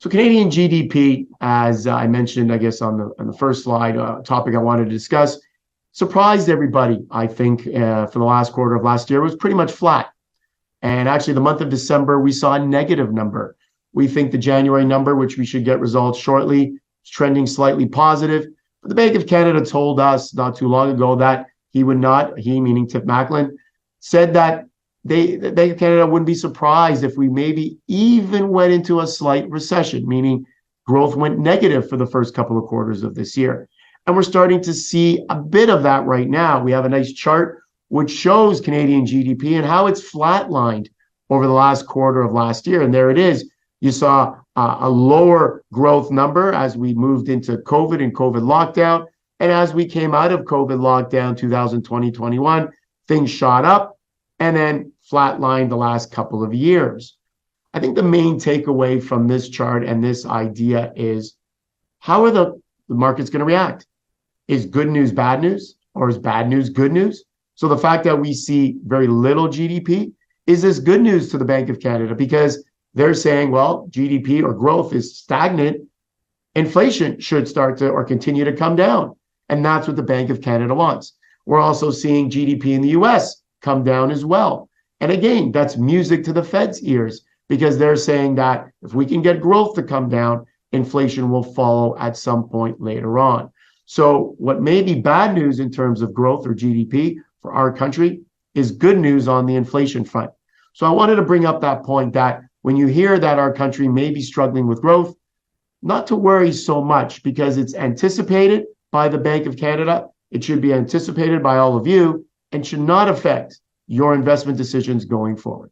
So Canadian GDP, as I mentioned, I guess on the first slide, topic I wanted to discuss, surprised everybody. I think for the last quarter of last year was pretty much flat. And actually, the month of December, we saw a negative number. We think the January number, which we should get results shortly, is trending slightly positive. But the Bank of Canada told us not too long ago that he would not, he meaning Tip Macklin, said that the Bank of Canada wouldn't be surprised if we maybe even went into a slight recession, meaning growth went negative for the first couple of quarters of this year. And we're starting to see a bit of that right now. We have a nice chart which shows Canadian GDP and how it's flatlined over the last quarter of last year. And there it is. You saw a lower growth number as we moved into COVID and COVID lockdown. And as we came out of COVID lockdown 2020-21, things shot up and then flatlined the last couple of years. I think the main takeaway from this chart and this idea is, how are the markets going to react? Is good news bad news, or is bad news good news? So the fact that we see very little GDP, is this good news to the Bank of Canada? Because they're saying, well, GDP or growth is stagnant. Inflation should start to or continue to come down. And that's what the Bank of Canada wants. We're also seeing GDP in the US come down as well. And again, that's music to the Fed's ears, because they're saying that if we can get growth to come down, inflation will follow at some point later on. So what may be bad news in terms of growth or GDP for our country is good news on the inflation front. So I wanted to bring up that point, that when you hear that our country may be struggling with growth, not to worry so much, because it's anticipated by the Bank of Canada. It should be anticipated by all of you and should not affect your investment decisions going forward.